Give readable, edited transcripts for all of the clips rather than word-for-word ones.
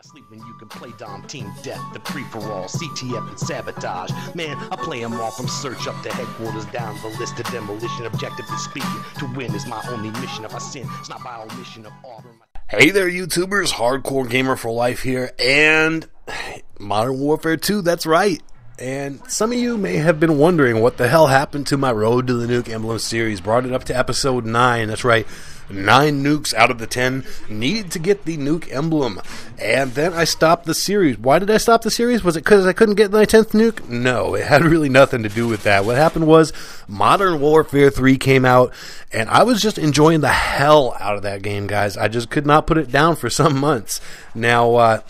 I sleep when you can play Dom Team Death, the free-for-all, CTF and Sabotage. Man, I play them all from search up to headquarters, down the list of demolition. Objectively speaking, to win is my only mission. If I sin, it's not by omission of order. Hey there, YouTubers. Hardcore Gamer for Life here, and Modern Warfare 2, that's right. And some of you may have been wondering what the hell happened to my Road to the Nuke Emblem series. Brought it up to episode 9, that's right. 9 nukes out of the 10 needed to get the Nuke Emblem. And then I stopped the series. Why did I stop the series? Was it because I couldn't get my 10th nuke? No, it had really nothing to do with that. What happened was Modern Warfare 3 came out, and I was just enjoying the hell out of that game, guys. I just could not put it down for some months. Now,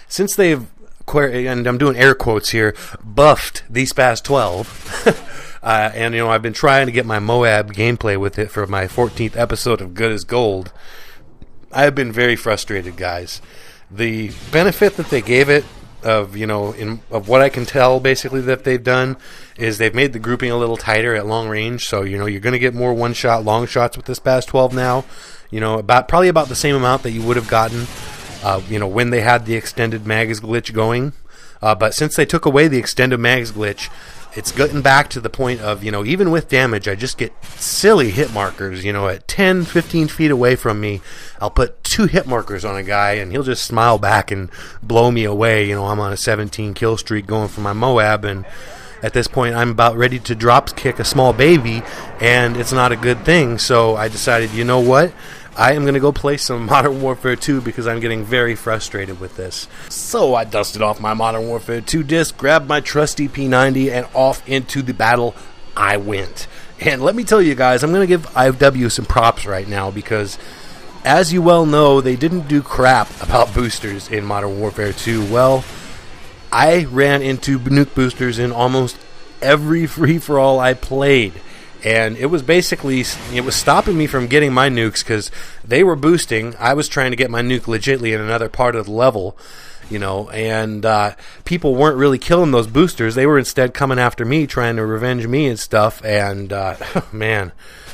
since they've, and I'm doing air quotes here, buffed these past 12... and, you know, I've been trying to get my Moab gameplay with it for my 14th episode of Good as Gold. I've been very frustrated, guys. The benefit that they gave it, of, you know, of what I can tell, basically, that they've done, is they've made the grouping a little tighter at long range. So, you know, you're going to get more one-shot long shots with this past 12 now. You know, probably about the same amount that you would have gotten, you know, when they had the extended mags glitch going. But since they took away the extended mags glitch, it's gotten back to the point of, you know, even with damage, I just get silly hit markers. You know, at 10, 15 feet away from me, I'll put 2 hit markers on a guy, and he'll just smile back and blow me away. You know, I'm on a 17 kill streak going for my Moab, and at this point, I'm about ready to drop kick a small baby, and it's not a good thing. So I decided, you know what? I am going to go play some Modern Warfare 2 because I'm getting very frustrated with this. So I dusted off my Modern Warfare 2 disc, grabbed my trusty P90, and off into the battle I went. And let me tell you guys, I'm going to give IFW some props right now because, as you well know, they didn't do crap about boosters in Modern Warfare 2. Well, I ran into nuke boosters in almost every free-for-all I played. And it was basically, it was stopping me from getting my nukes because they were boosting. I was trying to get my nuke legitly in another part of the level, you know, and people weren't really killing those boosters. They were instead coming after me, trying to revenge me and stuff. And, man,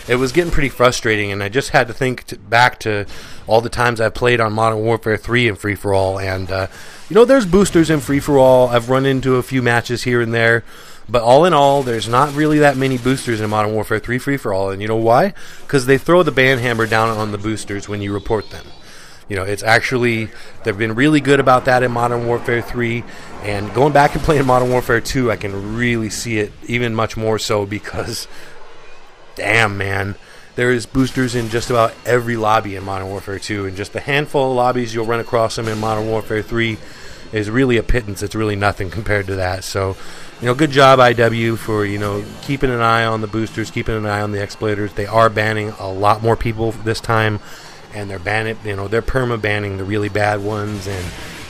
it was getting pretty frustrating. And I just had to think back to all the times I've played on Modern Warfare 3 in free-for-all. And, you know, there's boosters in free-for-all. I've run into a few matches here and there. But all in all, there's not really that many boosters in Modern Warfare 3 free-for-all. And you know why? Because they throw the ban hammer down on the boosters when you report them. You know, it's actually, they've been really good about that in Modern Warfare 3. And going back and playing Modern Warfare 2, I can really see it even much more so because, damn, man, there is boosters in just about every lobby in Modern Warfare 2. And just a handful of lobbies you'll run across them in Modern Warfare 3 is really a pittance. It's really nothing compared to that. So, you know, good job, IW, for, you know, keeping an eye on the boosters, keeping an eye on the exploiters. They are banning a lot more people this time, and they're banning, you know, they're perma-banning the really bad ones, and,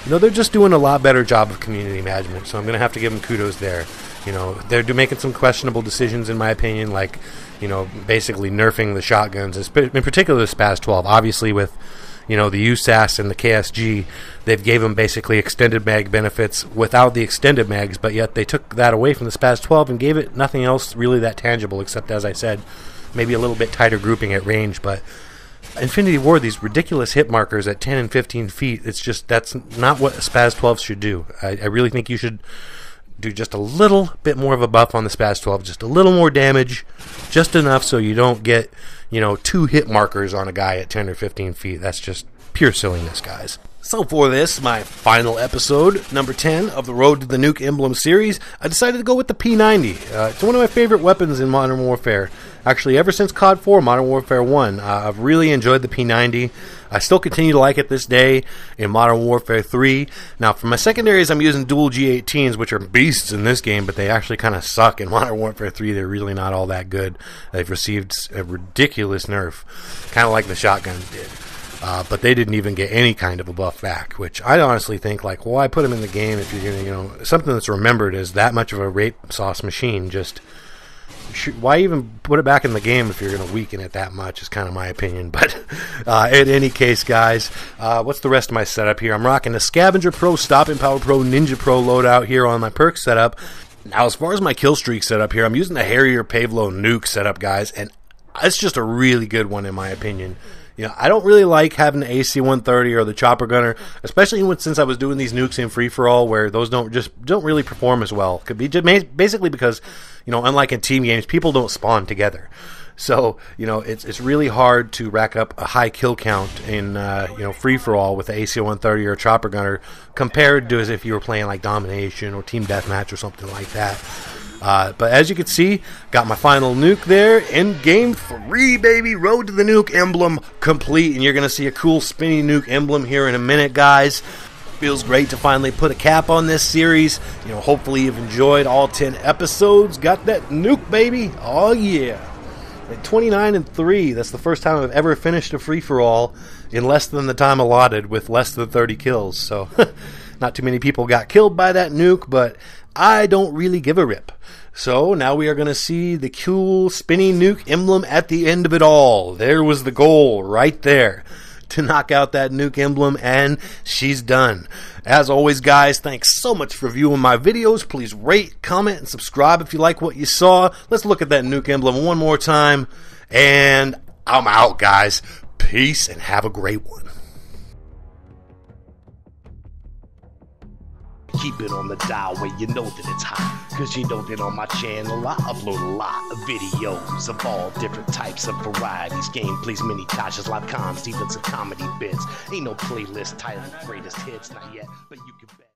you know, they're just doing a lot better job of community management, so I'm going to have to give them kudos there. You know, they're making some questionable decisions, in my opinion, like, you know, basically nerfing the shotguns, in particular this past 12, obviously with, you know, the USAS and the KSG, they've gave them basically extended mag benefits without the extended mags, but yet they took that away from this past 12 and gave it nothing else really that tangible, except, as I said, maybe a little bit tighter grouping at range. But Infinity Ward, these ridiculous hit markers at 10 and 15 feet, it's just, that's not what SPAS 12 should do. I really think you should do just a little bit more of a buff on the SPAS 12, just a little more damage, just enough so you don't get, you know, 2 hit markers on a guy at 10 or 15 feet. That's just pure silliness, guys. So for this, my final episode, number 10 of the Road to the Nuke Emblem series, I decided to go with the P90. It's one of my favorite weapons in Modern Warfare. Actually, ever since COD 4, Modern Warfare 1, I've really enjoyed the P90. I still continue to like it this day in Modern Warfare 3. Now, for my secondaries, I'm using dual G18s, which are beasts in this game, but they actually kind of suck in Modern Warfare 3. They're really not all that good. They've received a ridiculous nerf, kind of like the shotguns did. But they didn't even get any kind of a buff back, which I honestly think, like, why put them in the game if you're going to, you know, something that's remembered as that much of a rape sauce machine, just, why even put it back in the game if you're going to weaken it that much is kind of my opinion. But in any case, guys, what's the rest of my setup here? I'm rocking the Scavenger Pro, Stopping Power Pro, Ninja Pro loadout here on my perk setup. Now, as far as my kill streak setup here, I'm using the Harrier Pavlo Nuke setup, guys, and it's just a really good one in my opinion. You know, I don't really like having the AC-130 or the chopper gunner, especially since I was doing these nukes in free-for-all where those don't really perform as well. Could be just basically because, you know, unlike in team games, people don't spawn together. So, you know, it's really hard to rack up a high kill count in, you know, free-for-all with the AC-130 or chopper gunner compared to as if you were playing like Domination or Team Deathmatch or something like that. But as you can see, got my final nuke there in Game 3, baby. Road to the Nuke Emblem complete, and you're going to see a cool spinny Nuke Emblem here in a minute, guys. Feels great to finally put a cap on this series. You know, hopefully you've enjoyed all 10 episodes. Got that nuke, baby. Oh, yeah. At 29-3, that's the first time I've ever finished a free-for-all in less than the time allotted with less than 30 kills. So, not too many people got killed by that nuke, but I don't really give a rip. So, now we are going to see the cool spinny Nuke Emblem at the end of it all. There was the goal, right there, to knock out that Nuke Emblem, and she's done. As always, guys, thanks so much for viewing my videos. Please rate, comment, and subscribe if you like what you saw. Let's look at that Nuke Emblem one more time, and I'm out, guys. Peace, and have a great one. Keep it on the dial where you know that it's hot, cause you know that on my channel I upload a lot of videos of all different types of varieties, gameplays, mini tashes, live comms, even some comedy bits. Ain't no playlist titled greatest hits, not yet, but you can bet.